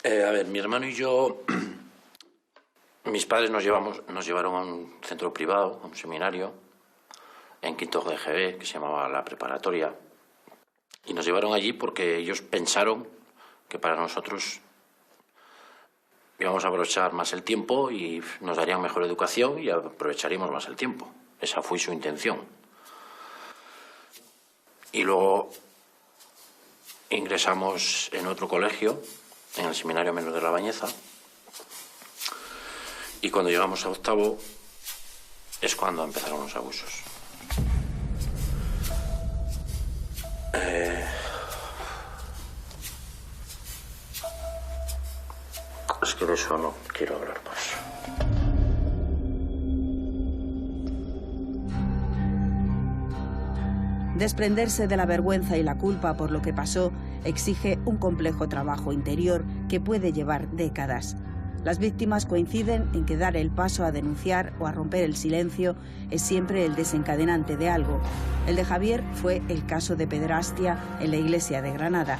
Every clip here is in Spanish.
A ver, mi hermano y yo, mis padres nos llevaron a un centro privado, a un seminario, en quinto de GB, que se llamaba La Preparatoria, y nos llevaron allí porque ellos pensaron que para nosotros íbamos a aprovechar más el tiempo y nos darían mejor educación y aprovecharíamos más el tiempo. Esa fue su intención. Y luego ingresamos en otro colegio, en el Seminario Menor de La Bañeza, y cuando llegamos a octavo es cuando empezaron los abusos. Es que de eso no quiero hablar más. Desprenderse de la vergüenza y la culpa por lo que pasó exige un complejo trabajo interior que puede llevar décadas. Las víctimas coinciden en que dar el paso a denunciar o a romper el silencio es siempre el desencadenante de algo. El de Javier fue el caso de pederastia en la iglesia de Granada.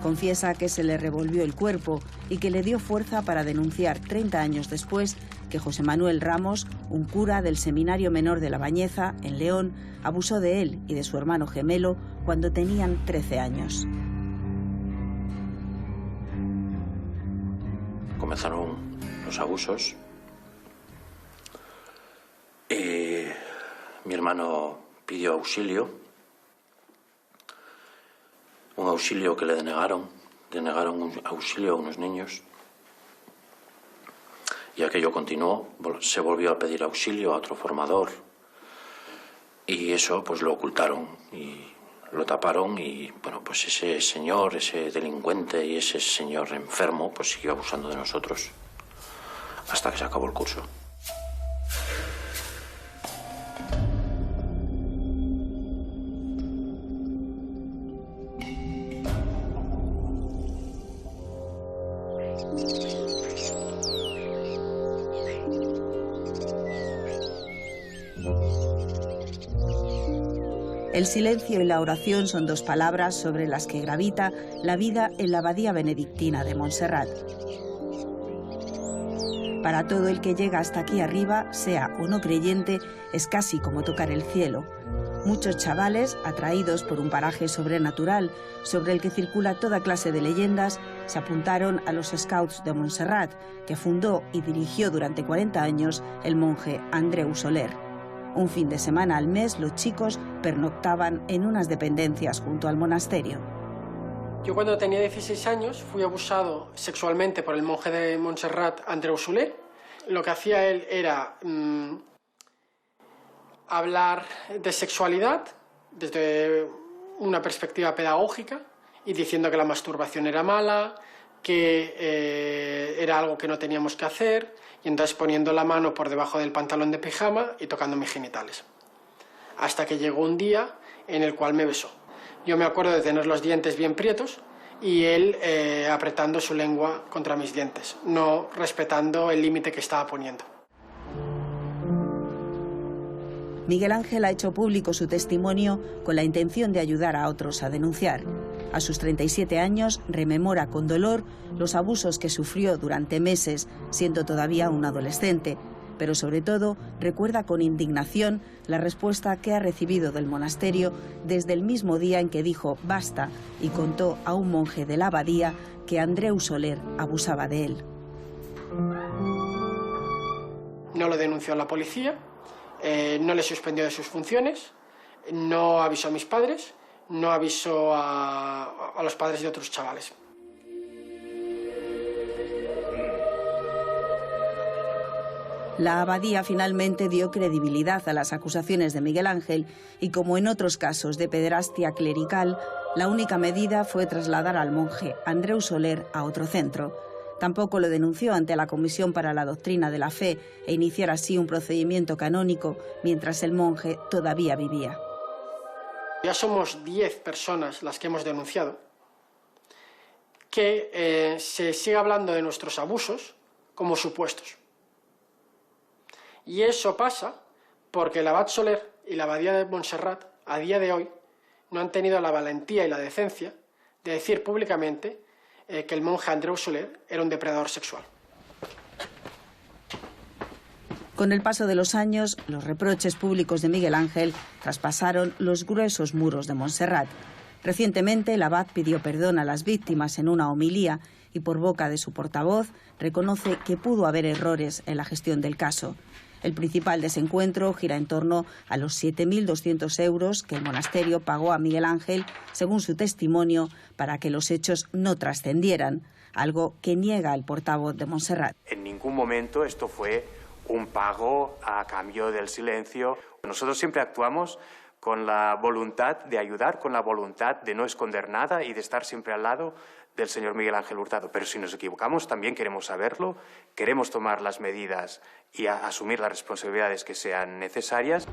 Confiesa que se le revolvió el cuerpo y que le dio fuerza para denunciar 30 años después que José Manuel Ramos, un cura del Seminario Menor de La Bañeza, en León, abusó de él y de su hermano gemelo cuando tenían 13 años. Comenzaron los abusos y mi hermano pidió auxilio, un auxilio que le denegaron un auxilio a unos niños y aquello continuó, se volvió a pedir auxilio a otro formador y eso pues lo ocultaron y lo taparon y bueno, pues ese señor, ese delincuente y ese señor enfermo pues siguió abusando de nosotros hasta que se acabó el curso. El silencio y la oración son dos palabras sobre las que gravita la vida en la abadía benedictina de Montserrat. Para todo el que llega hasta aquí arriba, sea o no creyente, es casi como tocar el cielo. Muchos chavales, atraídos por un paraje sobrenatural sobre el que circula toda clase de leyendas, se apuntaron a los Scouts de Montserrat, que fundó y dirigió durante 40 años el monje Andreu Soler. Un fin de semana al mes, los chicos pernoctaban en unas dependencias junto al monasterio. Yo cuando tenía 16 años fui abusado sexualmente por el monje de Montserrat, Andreu Soler. Lo que hacía él era hablar de sexualidad desde una perspectiva pedagógica y diciendo que la masturbación era mala, que era algo que no teníamos que hacer, y entonces poniendo la mano por debajo del pantalón de pijama y tocando mis genitales. Hasta que llegó un día en el cual me besó. Yo me acuerdo de tener los dientes bien prietos y él apretando su lengua contra mis dientes, no respetando el límite que estaba poniendo. Miguel Ángel ha hecho público su testimonio con la intención de ayudar a otros a denunciar. A sus 37 años rememora con dolor los abusos que sufrió durante meses, siendo todavía un adolescente, pero sobre todo recuerda con indignación la respuesta que ha recibido del monasterio desde el mismo día en que dijo basta y contó a un monje de la abadía que Andreu Soler abusaba de él. No lo denunció a la policía, no le suspendió de sus funciones, no avisó a mis padres, no avisó a los padres de otros chavales. La abadía finalmente dio credibilidad a las acusaciones de Miguel Ángel y, como en otros casos de pederastia clerical, la única medida fue trasladar al monje Andreu Soler a otro centro. Tampoco lo denunció ante la Comisión para la Doctrina de la Fe e iniciar así un procedimiento canónico mientras el monje todavía vivía. Ya somos 10 personas las que hemos denunciado, que se sigue hablando de nuestros abusos como supuestos. Y eso pasa porque el abad Soler y la abadía de Montserrat, a día de hoy, no han tenido la valentía y la decencia de decir públicamente que el monje Andreu Soler era un depredador sexual. Con el paso de los años, los reproches públicos de Miguel Ángel traspasaron los gruesos muros de Montserrat. Recientemente, el abad pidió perdón a las víctimas en una homilía y, por boca de su portavoz, reconoce que pudo haber errores en la gestión del caso. El principal desencuentro gira en torno a los 7.200 euros que el monasterio pagó a Miguel Ángel, según su testimonio, para que los hechos no trascendieran, algo que niega el portavoz de Montserrat. En ningún momento esto fue un pago a cambio del silencio. Nosotros siempre actuamos con la voluntad de ayudar, con la voluntad de no esconder nada y de estar siempre al lado del señor Miguel Ángel Hurtado. Pero si nos equivocamos, también queremos saberlo, queremos tomar las medidas y asumir las responsabilidades que sean necesarias.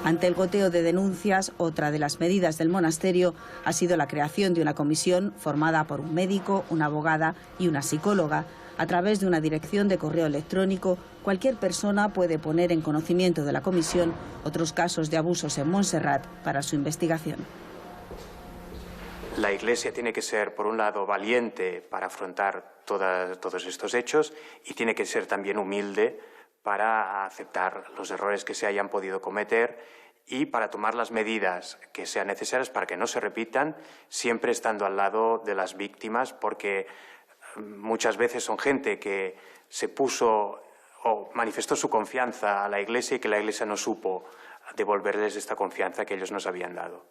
Ante el goteo de denuncias, otra de las medidas del monasterio ha sido la creación de una comisión formada por un médico, una abogada y una psicóloga. A través de una dirección de correo electrónico, cualquier persona puede poner en conocimiento de la comisión otros casos de abusos en Montserrat para su investigación. La Iglesia tiene que ser, por un lado, valiente para afrontar todos estos hechos y tiene que ser también humilde para aceptar los errores que se hayan podido cometer y para tomar las medidas que sean necesarias para que no se repitan, siempre estando al lado de las víctimas, porque muchas veces son gente que se puso o manifestó su confianza a la Iglesia y que la Iglesia no supo devolverles esta confianza que ellos nos habían dado.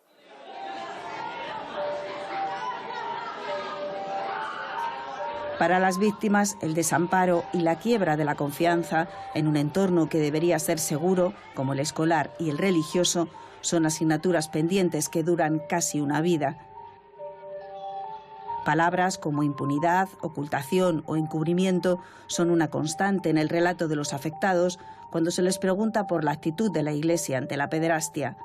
Para las víctimas, el desamparo y la quiebra de la confianza en un entorno que debería ser seguro, como el escolar y el religioso, son asignaturas pendientes que duran casi una vida. Palabras como impunidad, ocultación o encubrimiento son una constante en el relato de los afectados cuando se les pregunta por la actitud de la Iglesia ante la pederastia.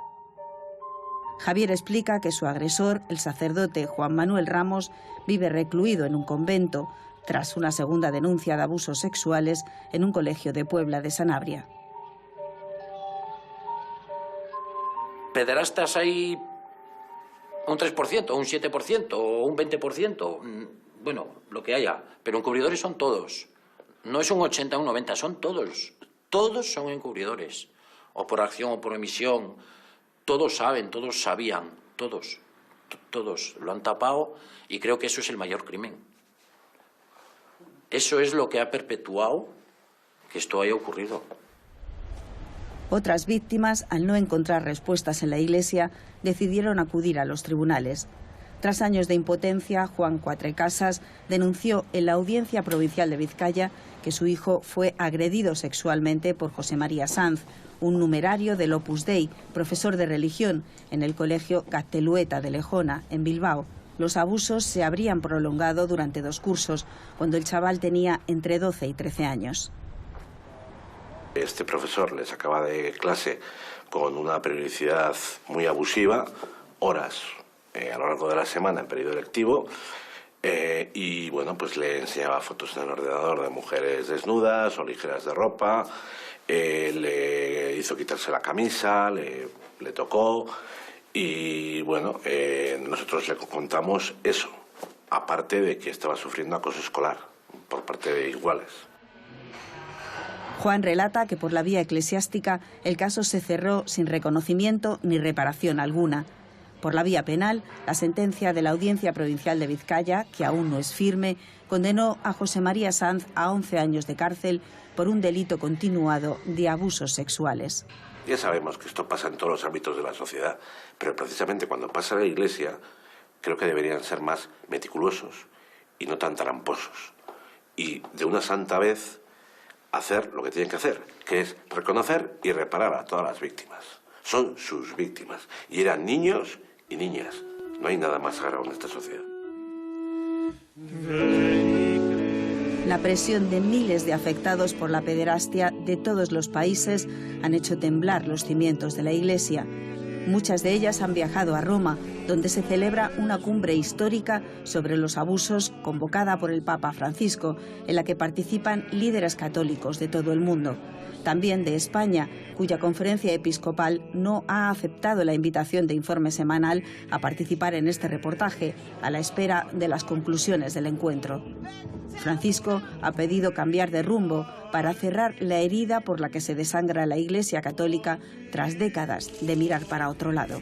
Javier explica que su agresor, el sacerdote Juan Manuel Ramos, vive recluido en un convento tras una segunda denuncia de abusos sexuales en un colegio de Puebla de Sanabria. Pederastas hay un 3%, un 7% o un 20%, bueno, lo que haya, pero encubridores son todos. No es un 80 o un 90, son todos. Todos son encubridores, o por acción o por omisión. Todos saben, todos sabían, todos lo han tapado y creo que eso es el mayor crimen. Eso es lo que ha perpetuado que esto haya ocurrido. Otras víctimas, al no encontrar respuestas en la Iglesia, decidieron acudir a los tribunales. Tras años de impotencia, Juan Cuatrecasas denunció en la Audiencia Provincial de Vizcaya que su hijo fue agredido sexualmente por José María Sanz, un numerario del Opus Dei, profesor de religión, en el colegio Gaztelueta de Lejona, en Bilbao. Los abusos se habrían prolongado durante 2 cursos, cuando el chaval tenía entre 12 y 13 años. Este profesor le sacaba de clase con una periodicidad muy abusiva, horas a lo largo de la semana en periodo lectivo, y bueno, pues le enseñaba fotos en el ordenador de mujeres desnudas o ligeras de ropa, le hizo quitarse la camisa, le tocó y bueno, nosotros le contamos eso, aparte de que estaba sufriendo acoso escolar por parte de iguales. Juan relata que por la vía eclesiástica el caso se cerró sin reconocimiento ni reparación alguna. Por la vía penal, la sentencia de la Audiencia Provincial de Vizcaya, que aún no es firme, condenó a José María Sanz a 11 años de cárcel por un delito continuado de abusos sexuales. Ya sabemos que esto pasa en todos los ámbitos de la sociedad, pero precisamente cuando pasa en la Iglesia, creo que deberían ser más meticulosos y no tan tramposos. Y de una santa vez hacer lo que tienen que hacer, que es reconocer y reparar a todas las víctimas. Son sus víctimas y eran niños y niñas. No hay nada más sagrado en esta sociedad. La presión de miles de afectados por la pederastia de todos los países han hecho temblar los cimientos de la Iglesia. Muchas de ellas han viajado a Roma, donde se celebra una cumbre histórica sobre los abusos convocada por el Papa Francisco, en la que participan líderes católicos de todo el mundo. También de España, cuya conferencia episcopal no ha aceptado la invitación de Informe Semanal a participar en este reportaje, a la espera de las conclusiones del encuentro. Francisco ha pedido cambiar de rumbo para cerrar la herida por la que se desangra la Iglesia Católica tras décadas de mirar para otro lado.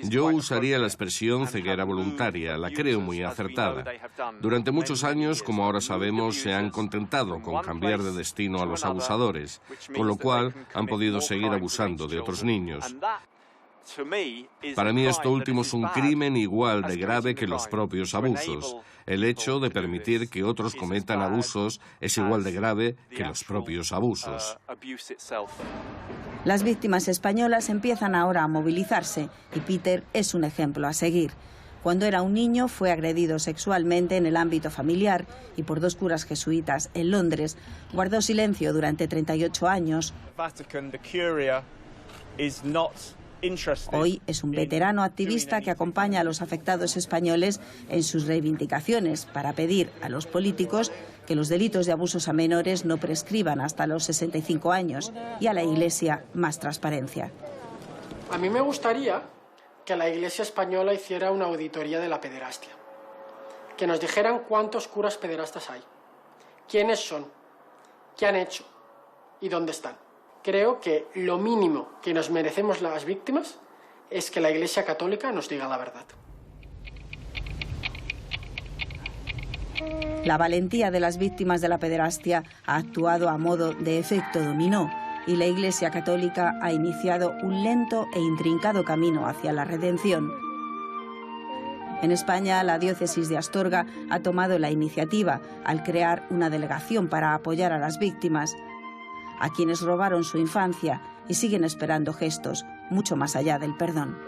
Yo usaría la expresión ceguera voluntaria, la creo muy acertada. Durante muchos años, como ahora sabemos, se han contentado con cambiar de destino a los abusadores, con lo cual han podido seguir abusando de otros niños. Para mí esto último es un crimen igual de grave que los propios abusos. El hecho de permitir que otros cometan abusos es igual de grave que los propios abusos. Las víctimas españolas empiezan ahora a movilizarse y Peter es un ejemplo a seguir. Cuando era un niño fue agredido sexualmente en el ámbito familiar y por 2 curas jesuitas en Londres. Guardó silencio durante 38 años. Hoy es un veterano activista que acompaña a los afectados españoles en sus reivindicaciones para pedir a los políticos que los delitos de abusos a menores no prescriban hasta los 65 años y a la Iglesia más transparencia. A mí me gustaría que la Iglesia española hiciera una auditoría de la pederastia, que nos dijeran cuántos curas pederastas hay, quiénes son, qué han hecho y dónde están. Creo que lo mínimo que nos merecemos las víctimas es que la Iglesia Católica nos diga la verdad. La valentía de las víctimas de la pederastia ha actuado a modo de efecto dominó y la Iglesia Católica ha iniciado un lento e intrincado camino hacia la redención. En España, la diócesis de Astorga ha tomado la iniciativa al crear una delegación para apoyar a las víctimas, a quienes robaron su infancia y siguen esperando gestos mucho más allá del perdón.